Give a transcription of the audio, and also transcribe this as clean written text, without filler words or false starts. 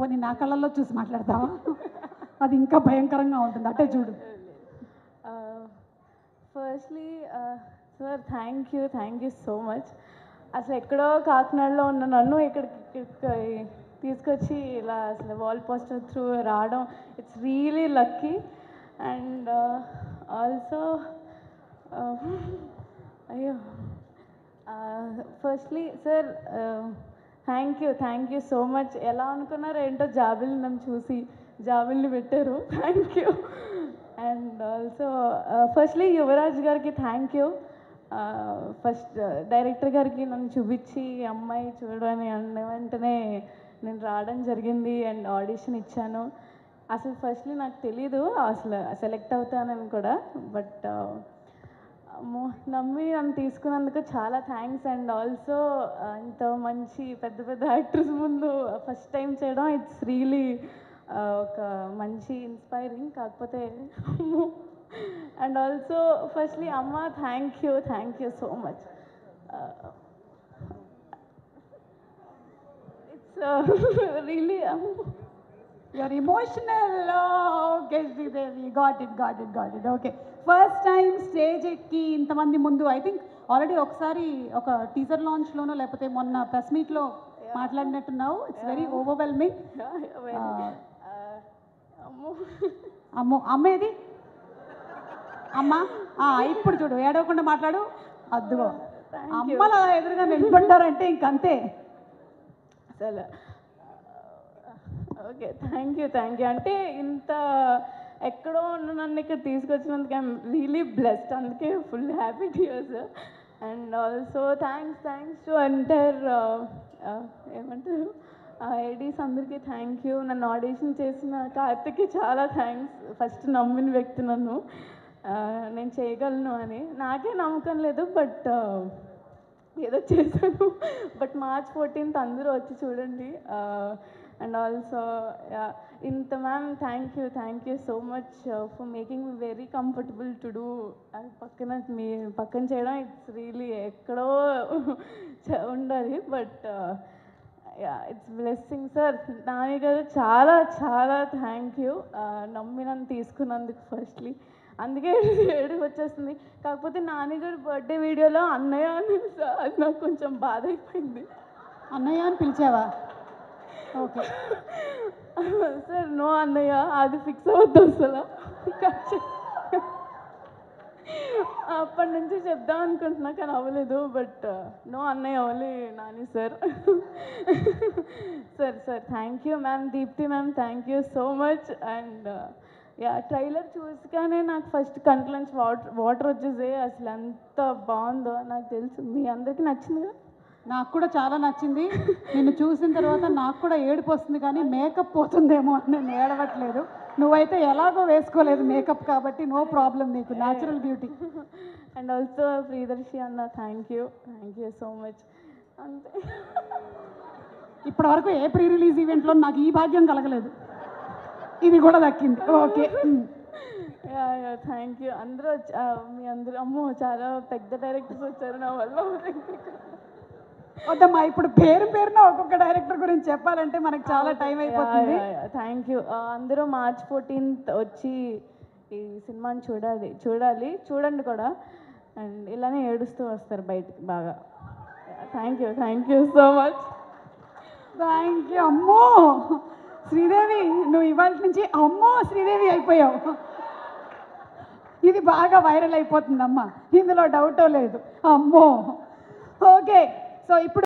పోనీ నా కళ్ళల్లో చూసి మాట్లాడతావా? అది ఇంకా భయంకరంగా ఉంటుంది, అట్టే చూడు. Firstly sir thank you so much. అసలు ఎక్కడో కాకినాడలో ఉన్న నన్ను ఇక్కడికి తీసుకొచ్చి ఇలా అసలు వాల్ పోస్టర్ త్రూ రావడం, it's really lucky. And also అయ్యో firstly sir thank you so much. ఎలా అనుకున్నారో ఏంటో జాబిల్ని నన్ను చూసి జాబిల్ని పెట్టారు. Thank you. And also firstly Yuvraj గారికి థ్యాంక్ యూ. ఫస్ట్ డైరెక్టర్ గారికి నన్ను చూపించి అమ్మాయి చూడని అన్న వెంటనే నేను రావడం జరిగింది అండ్ ఆడిషన్ ఇచ్చాను. అసలు ఫస్ట్లీ నాకు తెలీదు అసలు సెలెక్ట్ అవుతానని కూడా, బట్ నమ్మి నన్ను తీసుకున్నందుకు చాలా థ్యాంక్స్. అండ్ ఆల్సో ఇంత మంచి పెద్ద పెద్ద యాక్టర్స్ ముందు ఫస్ట్ టైం చేయడం, ఇట్స్ రియలీ ఒక మంచి ఇన్స్పైరింగ్. కాకపోతే అండ్ ఆల్సో ఫస్ట్లీ అమ్మ thank you so much. It's really you're emotional. Okay Sridevi, got it. Okay, first time stage ఎక్కి ఇంతమంది ముందు, ఐ థింక్ ఆల్రెడీ ఒకసారి ఒక టీజర్ లాంచ్లోనో లేకపోతే మొన్న ప్రెస్ మీట్లో మాట్లాడినట్టున్నావు. It's very overwhelming. అమ్మేది అమ్మ, ఇప్పుడు చూడు, ఏడవకుండా మాట్లాడు. అద్దుగో అమ్మలా ఎదురుగా నిలబడ్డారంటే ఇంకంతే అసలు. Okay thank you. అంటే ఇంత ఎక్కడో ఉన్న నన్ను ఇక్కడ తీసుకొచ్చినందుకు ఐఎమ్ రియలీ బ్లెస్డ్. అందుకే full happy tears. And also thanks to entire ఏమంటారు ఐడీస్ అందరికీ థ్యాంక్ యూ. నన్ను ఆడిషన్ చేసిన కార్తిక్కి చాలా థ్యాంక్స్. ఫస్ట్ నమ్మిన వ్యక్తి నన్ను నేను చేయగలను అని. నాకే నమ్మకం లేదు, బట్ ఏదో చేశాను. బట్ March 14th అందరూ వచ్చి చూడండి. అండ్ ఆల్సో ఇంత ma'am thank you so much for making me very comfortable to do. మీ పక్కన చేయడం ఇట్స్ రియలీ ఎక్కడో ఉండాలి, but it's blessing. Sir Nani గారు చాలా థ్యాంక్ యూ. నమ్మి నన్ను తీసుకున్నందుకు ఫస్ట్లీ. అందుకే ఏడుపు వచ్చేస్తుంది. కాకపోతే నాన్నగారు బర్త్డే వీడియోలో అన్నయ్య అని అది నాకు కొంచెం బాధ అయిపోయింది. అన్నయ్య అని పిలిచావా? ఓకే సార్ నో అన్నయ్య, అది ఫిక్స్ అవ్వద్దు అసలు. అప్పటి నుంచి చెప్దాం అనుకుంటున్నా కానీ అవ్వలేదు, బట్ నో అన్నయ్య only Nani sir. Sir thank you ma'am. Deepti ma'am thank you so much. And trailer చూసుగానే నాకు ఫస్ట్ కంట్లోంచి వాటర్ వచ్చేసాయి. అసలు ఎంత బాగుందో నాకు తెలుసు. మీ అందరికీ నచ్చిందిగా? నాకు కూడా చాలా నచ్చింది. నిన్ను చూసిన తర్వాత నాకు కూడా ఏడుపు వస్తుంది, కానీ మేకప్ పోతుందేమో అని నేను ఏడవట్లేదు. నువ్వైతే ఎలాగో వేసుకోలేదు మేకప్, కాబట్టి నో ప్రాబ్లం, నీకు natural beauty. And also Priyadarshi అన్న థ్యాంక్ యూ సో మచ్. అంతే. ఇప్పటి వరకు ఏ ప్రీ రిలీజ్ ఈవెంట్లో నాకు ఈ భాగ్యం కలగలేదు, ఇది కూడా దక్కింది. Okay thank you. అందరూ మీ అందరూ అమ్మో చాలా పెద్ద డైరెక్టర్స్ వచ్చారు నా వల్ల. వద్దమ్మా, ఇప్పుడు పేరున ఒక్కొక్క డైరెక్టర్ గురించి చెప్పాలంటే మనకు చాలా టైం అయిపోతుంది. Thank you. అందరూ March 14th వచ్చి ఈ సినిమాని చూడండి కూడా. అండ్ ఇలానే ఏడుస్తూ వస్తారు బయటికి బాగా. Thank you so much. Thank you. అమ్మో శ్రీదేవి, నువ్వు ఇవాళ నుంచి అమ్మో శ్రీదేవి అయిపోయావు. ఇది బాగా వైరల్ అయిపోతుందమ్మా, ఇందులో డౌటో లేదు. అమ్మో. ఓకే, సో ఇప్పుడు